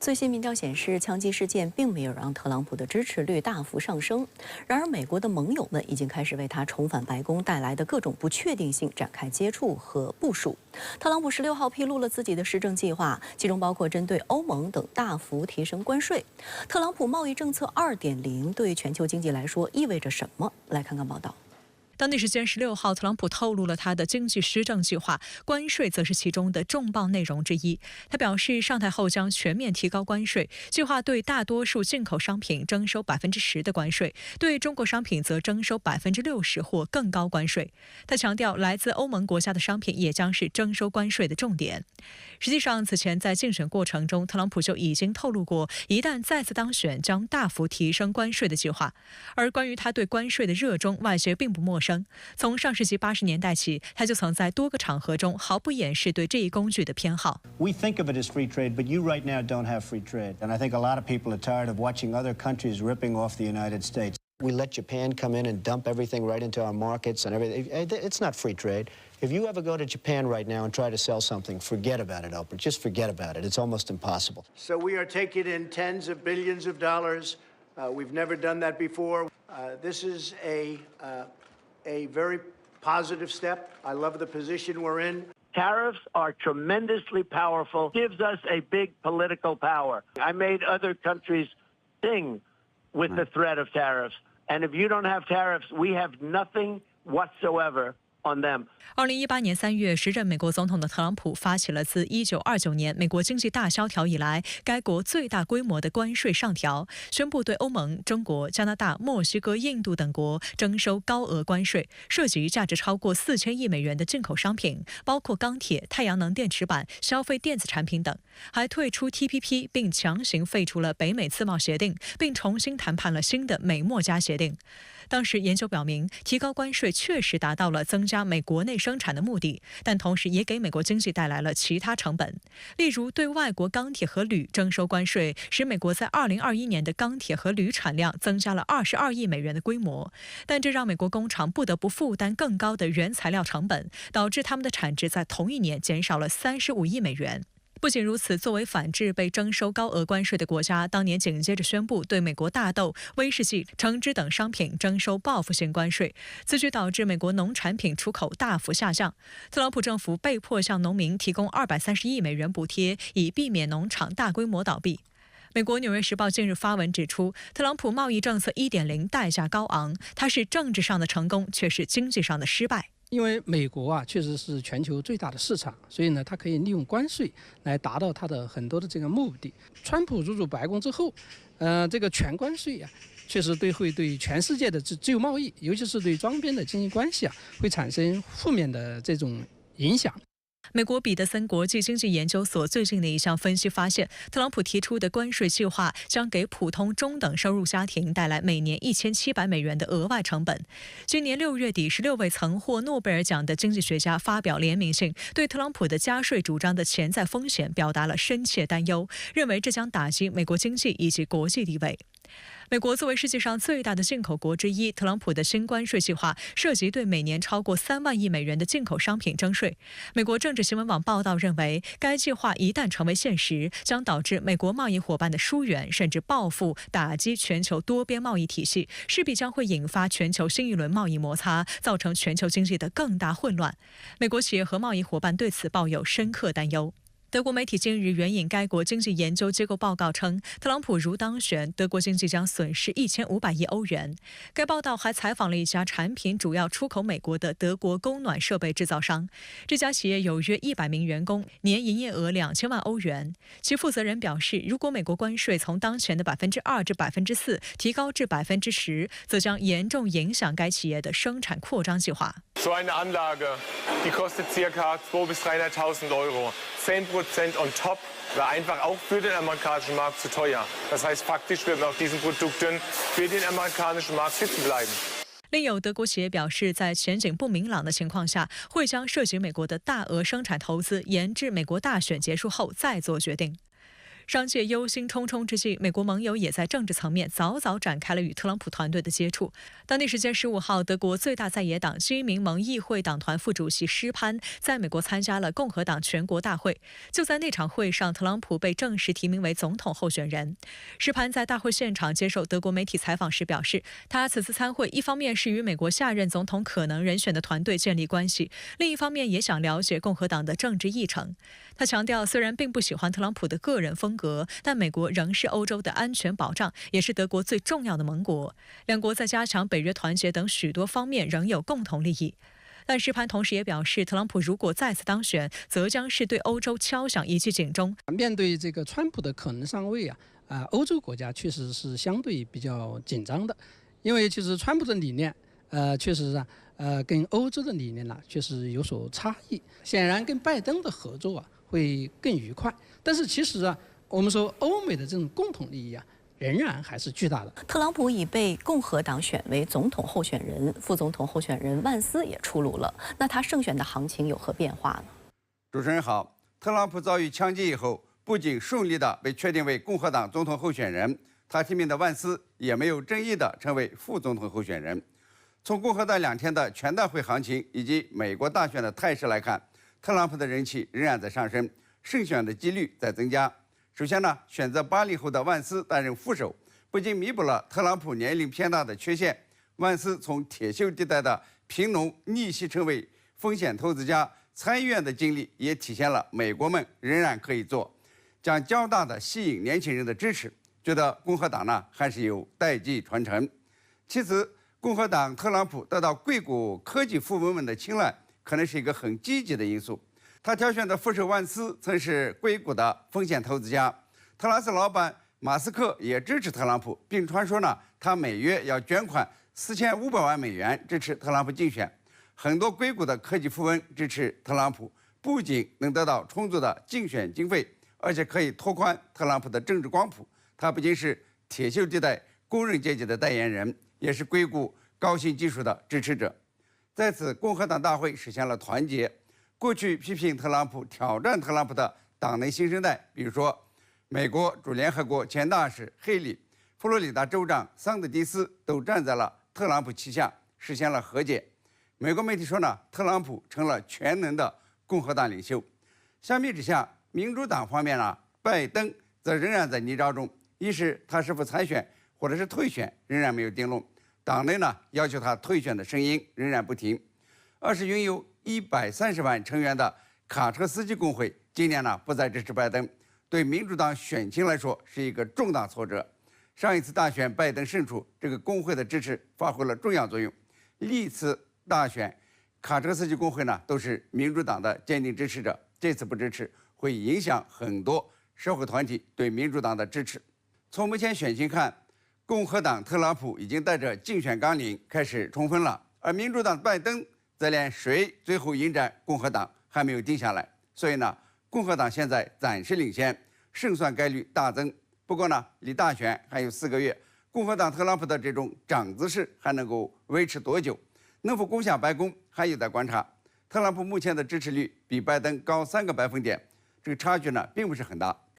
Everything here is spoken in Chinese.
最新民调显示，枪击事件并没有让特朗普的支持率大幅上升。然而，美国的盟友们已经开始为他重返白宫带来的各种不确定性展开接触和部署。特朗普16号披露了自己的施政计划，其中包括针对欧盟等大幅提升关税。特朗普贸易政策2.0对全球经济来说意味着什么？来看看报道。当地时间16号，特朗普透露了他的经济施政计划，关税则是其中的重磅内容之一。他表示，上台后将全面提高关税，计划对大多数进口商品征收10%的关税，对中国商品则征收60%或更高关税。他强调，来自欧盟国家的商品也将是征收关税的重点。实际上，此前在竞选过程中，特朗普就已经透露过，一旦再次当选，将大幅提升关税的计划。而关于他对关税的热衷，外界并不陌生。从上世纪80年代起，他就曾在多个场合中毫不掩饰对这一工具的偏好。We think of it as free trade, but you right now don't have free trade. And I think a lot of people are tired of watching other countries ripping off the United States. We let Japan come in and dump everything right into our markets and everything. It's not free trade. If you ever go to Japan right now and try to sell something, forget about it, Oprah. Just forget about it. It's almost impossible. So we are taking in tens of billions of dollars. We've never done that before. This is a very positive step. I love the position we're in. Tariffs are tremendously powerful, gives us a big political power. I made other countries sing with the threat of tariffs. And if you don't have tariffs, we have nothing whatsoever on them. 2018年3月，时任美国总统的特朗普发起了自1929年美国经济大萧条以来该国最大规模的关税上调，宣布对欧盟、中国、加拿大、墨西哥、印度等国征收高额关税，涉及价值超过4000亿美元的进口商品，包括钢铁、太阳能电池板、消费电子产品等，还退出 TPP， 并强行废除了北美自贸协定，并重新谈判了新的美墨加协定。当时研究表明，提高关税确实达到了增加美国内生产的目的，但同时也给美国经济带来了其他成本。例如，对外国钢铁和铝征收关税，使美国在2021年的钢铁和铝产量增加了22亿美元的规模，但这让美国工厂不得不负担更高的原材料成本，导致他们的产值在同一年减少了35亿美元。不仅如此，作为反制被征收高额关税的国家，当年紧接着宣布对美国大豆、威士忌、橙汁等商品征收报复性关税，此举导致美国农产品出口大幅下降。特朗普政府被迫向农民提供230亿美元补贴，以避免农场大规模倒闭。美国《纽约时报》近日发文指出，特朗普贸易政策1.0代价高昂，它是政治上的成功，却是经济上的失败。因为美国确实是全球最大的市场，所以呢，它可以利用关税来达到它的很多的这个目的。川普入主白宫之后，这个全关税确实会对全世界的自由贸易，尤其是对双边的经济关系会产生负面的这种影响。美国彼得森国际经济研究所最近的一项分析发现，特朗普提出的关税计划将给普通中等收入家庭带来每年1700美元的额外成本。今年6月底，16位曾获诺贝尔奖的经济学家发表联名信，对特朗普的加税主张的潜在风险表达了深切担忧，认为这将打击美国经济以及国际地位。美国作为世界上最大的进口国之一，特朗普的新关税计划涉及对每年超过3万亿美元的进口商品征税。美国政治新闻网报道认为，该计划一旦成为现实，将导致美国贸易伙伴的疏远，甚至报复，打击全球多边贸易体系，势必将会引发全球新一轮贸易摩擦，造成全球经济的更大混乱。美国企业和贸易伙伴对此抱有深刻担忧。德国媒体近日援引该国经济研究机构报告称，特朗普如当选，德国经济将损失1500亿欧元。该报道还采访了一家产品主要出口美国的德国供暖设备制造商，这家企业有约100名员工，年营业额2000万欧元。其负责人表示，如果美国关税从当前的2%至4%提高至10%，则将严重影响该企业的生产扩张计划。So eine Anlage, die kostet ca. 200.000 bis 300.000 Euro. 10% on top war einfach auch für den amerikanischen Markt zu teuer. Das heißt, faktisch werden auch diese Produkte für den amerikanischen Markt sitzen bleiben. 另有德国企业表示，在前景不明朗的情况下，会将涉及美国的大额生产投资延至美国大选结束后再做决定。商界忧心忡忡之际，美国盟友也在政治层面早早展开了与特朗普团队的接触。当地时间15号，德国最大在野党新民盟议会党团副主席施潘在美国参加了共和党全国大会。就在那场会上，特朗普被正式提名为总统候选人。施潘在大会现场接受德国媒体采访时表示，他此次参会一方面是与美国下任总统可能人选的团队建立关系，另一方面也想了解共和党的政治议程。他强调，虽然并不喜欢特朗普的个人风格，但美国仍是欧洲的安全保障，也是德国最重要的盟国。两国在加强北约团结等许多方面仍有共同利益。但施潘同时也表示，特朗普如果再次当选，则将是对欧洲敲响一记警钟。面对这个川普的可能上位欧洲国家确实是相对比较紧张的，因为其实川普的理念，确实跟欧洲的理念确实有所差异。显然跟拜登的合作会更愉快，但是其实我们说欧美的这种共同利益仍然还是巨大的。特朗普已被共和党选为总统候选人，副总统候选人万斯也出炉了。那他胜选的行情有何变化呢？主持人好，特朗普遭遇枪击以后，不仅顺利地被确定为共和党总统候选人，他提名的万斯也没有争议地成为副总统候选人。从共和党2天的全大会行情以及美国大选的态势来看，特朗普的人气仍然在上升，胜选的几率在增加。首先呢，选择80后的万斯担任副手，不仅弥补了特朗普年龄偏大的缺陷，万斯从铁锈地带的贫农逆袭成为风险投资家，参议院的经历也体现了美国们仍然可以做，将较大的吸引年轻人的支持，觉得共和党呢还是有代际传承。其次，共和党特朗普得到硅谷科技富翁们的青睐，可能是一个很积极的因素。他挑选的副手万斯曾是硅谷的风险投资家，特拉斯老板马斯克也支持特朗普，并传说呢，他每月要捐款4500万美元支持特朗普竞选。很多硅谷的科技富翁支持特朗普，不仅能得到充足的竞选经费，而且可以拓宽特朗普的政治光谱。他不仅是铁锈地带工人阶级的代言人，也是硅谷高新技术的支持者。在此，共和党大会实现了团结。过去批评特朗普、挑战特朗普的党内新生代，比如说美国驻联合国前大使黑利、佛罗里达州长桑德迪斯，都站在了特朗普旗下，实现了和解。美国媒体说呢，特朗普成了全能的共和党领袖。相比之下，民主党方面呢，拜登则仍然在泥沼中，一是他是否参选或者是退选仍然没有定论，党内呢要求他退选的声音仍然不停。二是拥有130万成员的卡车司机工会今年呢不再支持拜登，对民主党选情来说是一个重大挫折。上一次大选拜登胜出，这个工会的支持发挥了重要作用。历次大选，卡车司机工会呢都是民主党的坚定支持者，这次不支持会影响很多社会团体对民主党的支持。从目前选情看，共和党特朗普已经带着竞选纲领开始冲锋了，而民主党拜登则连谁最后迎战共和党还没有定下来，所以呢，共和党现在暂时领先，胜算概率大增。不过呢，离大选还有4个月，共和党特朗普的这种涨姿势还能够维持多久，能否攻下白宫还有待观察。特朗普目前的支持率比拜登高3个百分点，这个差距呢并不是很大。